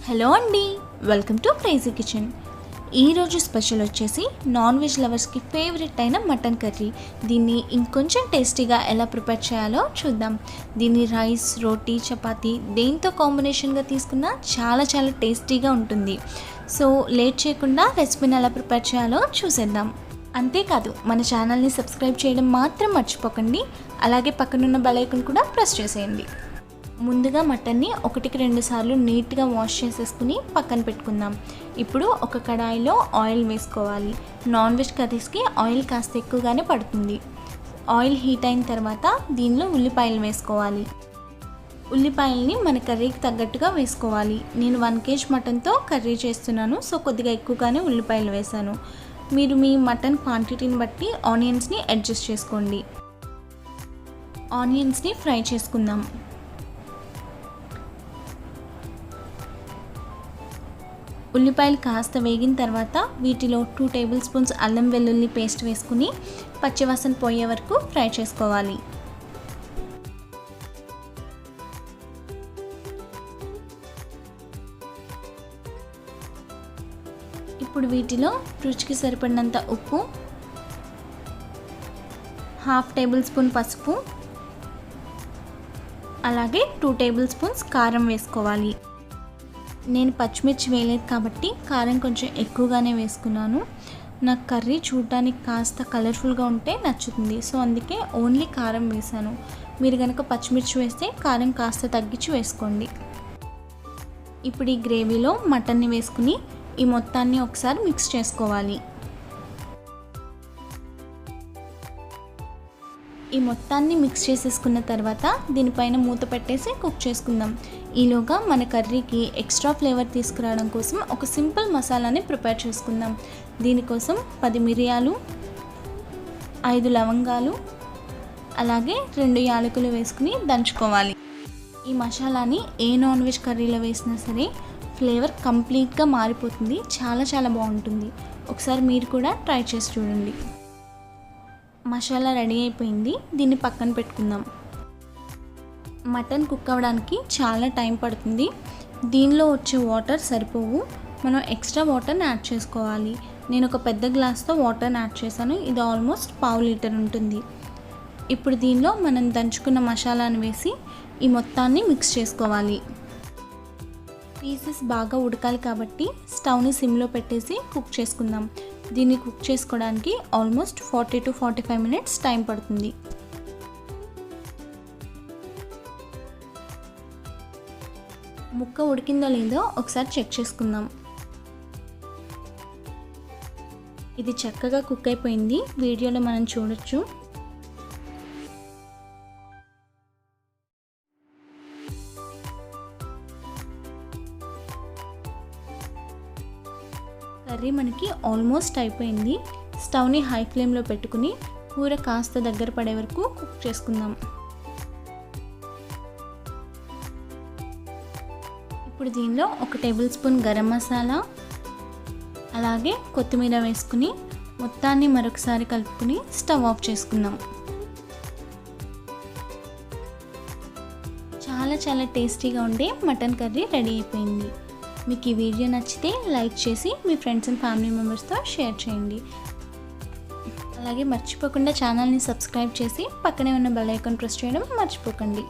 Hello అండి, welcome to crazy kitchen. ఈరోజు special వచ్చేసి నాన్ వెజ్ లవర్స్కి ఫేవరెట్ అయిన మటన్ కర్రీ. దీన్ని ఇంకొంచెం టేస్టీగా ఎలా ప్రిపేర్ చేయాలో చూద్దాం. దీన్ని రైస్, రోటీ, చపాతీ దేంతో కాంబినేషన్గా తీసుకున్నా చాలా టేస్టీగా ఉంటుంది. సో లేట్ చేయకుండా రెసిపీని ఎలా ప్రిపేర్ చేయాలో చూసేద్దాం. అంతేకాదు, మన ఛానల్ని సబ్స్క్రైబ్ చేయడం మాత్రం మర్చిపోకండి. అలాగే పక్కనున్న బెల్ ఐకాన్ కూడా ప్రెస్ చేసేయండి. ముందుగా మటన్ని 1-2 సార్లు నీట్గా వాష్ చేసేసుకుని పక్కన పెట్టుకుందాం. ఇప్పుడు ఒక కడాయిలో ఆయిల్ వేసుకోవాలి. నాన్ వెజ్ కర్రీస్కి ఆయిల్ కాస్త ఎక్కువగానే పడుతుంది. ఆయిల్ హీట్ అయిన తర్వాత దీనిలో ఉల్లిపాయలు వేసుకోవాలి. ఉల్లిపాయల్ని మన కర్రీకి తగ్గట్టుగా వేసుకోవాలి. నేను 1 kg మటన్తో కర్రీ చేస్తున్నాను, సో కొద్దిగా ఎక్కువగానే ఉల్లిపాయలు వేసాను. మీరు మీ మటన్ క్వాంటిటీని బట్టి ఆనియన్స్ని అడ్జస్ట్ చేసుకోండి. ఆనియన్స్ని ఫ్రై చేసుకుందాం. ఉల్లిపాయలు కాస్త వేగిన తర్వాత వీటిలో 2 టేబుల్ స్పూన్స్ అల్లం వెల్లుల్లి పేస్ట్ వేసుకుని పచ్చివాసన పోయే వరకు ఫ్రై చేసుకోవాలి. ఇప్పుడు వీటిలో రుచికి సరిపడినంత ఉప్పు, 1/2 టేబుల్ స్పూన్ పసుపు, అలాగే 2 టేబుల్ స్పూన్స్ కారం వేసుకోవాలి. నేను పచ్చిమిర్చి వేయలేదు కాబట్టి కారం కొంచెం ఎక్కువగానే వేసుకున్నాను. నాకు కర్రీ చూడటానికి కాస్త కలర్ఫుల్గా ఉంటే నచ్చుతుంది, సో అందుకే ఓన్లీ కారం వేసాను. మీరు కనుక పచ్చిమిర్చి వేస్తే కారం కాస్త తగ్గించి వేసుకోండి. ఇప్పుడు ఈ గ్రేవీలో మటన్ని వేసుకుని ఈ మొత్తాన్ని ఒకసారి మిక్స్ చేసుకోవాలి. ఈ మొత్తాన్ని మిక్స్ చేసేసుకున్న తర్వాత దీనిపైన మూత పెట్టేసి కుక్ చేసుకుందాం. ఈలోగా మన కర్రీకి ఎక్స్ట్రా ఫ్లేవర్ తీసుకురావడం కోసం ఒక సింపుల్ మసాలాని ప్రిపేర్ చేసుకుందాం. దీనికోసం 10 మిరియాలు, 5 లవంగాలు, అలాగే 2 యాలకులు వేసుకుని దంచుకోవాలి. ఈ మసాలాని ఏ నాన్ వెజ్ కర్రీలో వేసినా సరే ఫ్లేవర్ కంప్లీట్గా మారిపోతుంది. చాలా బాగుంటుంది. ఒకసారి మీరు కూడా ట్రై చేసి చూడండి. మసాలా రెడీ అయిపోయింది. దీన్ని పక్కన పెట్టుకుందాం. మటన్ కుక్ అవ్వడానికి చాలా టైం పడుతుంది. దీనిలో వచ్చే వాటర్ సరిపోవు, మనం ఎక్స్ట్రా వాటర్ని యాడ్ చేసుకోవాలి. నేను ఒక పెద్ద గ్లాస్తో వాటర్ని యాడ్ చేశాను. ఇది ఆల్మోస్ట్ 1/2 లీటర్ ఉంటుంది. ఇప్పుడు దీనిలో మనం దంచుకున్న మసాలాను వేసి ఈ మొత్తాన్ని మిక్స్ చేసుకోవాలి. పీసెస్ బాగా ఉడకాలి కాబట్టి స్టవ్ని సిమ్లో పెట్టేసి కుక్ చేసుకుందాం. దీన్ని కుక్ చేసుకోవడానికి ఆల్మోస్ట్ 40 to 45 మినిట్స్ టైం పడుతుంది. ముక్క ఉడికిందో లేదో ఒకసారి చెక్ చేసుకుందాం. ఇది చక్కగా కుక్ అయిపోయింది. వీడియోలో మనం చూడొచ్చు. కర్రీ మనకి ఆల్మోస్ట్ అయిపోయింది. స్టవ్ని హై ఫ్లేమ్లో పెట్టుకుని కూర కాస్త దగ్గర పడే వరకు కుక్ చేసుకుందాం. ఇప్పుడు దీనిలో 1 టేబుల్ స్పూన్ గరం మసాలా, అలాగే కొత్తిమీర వేసుకుని మొత్తాన్ని మరొకసారి కలుపుకుని స్టవ్ ఆఫ్ చేసుకుందాం. చాలా టేస్టీగా ఉండే మటన్ కర్రీ రెడీ అయిపోయింది. మీకు ఈ వీడియో నచ్చితే లైక్ చేసి మీ ఫ్రెండ్స్ అండ్ ఫ్యామిలీ మెంబర్స్తో షేర్ చేయండి. అలాగే మర్చిపోకుండా ఛానల్ని సబ్స్క్రైబ్ చేసి పక్కనే ఉన్న బెల్ ఐకాన్ ప్రెస్ చేయడం మర్చిపోకండి.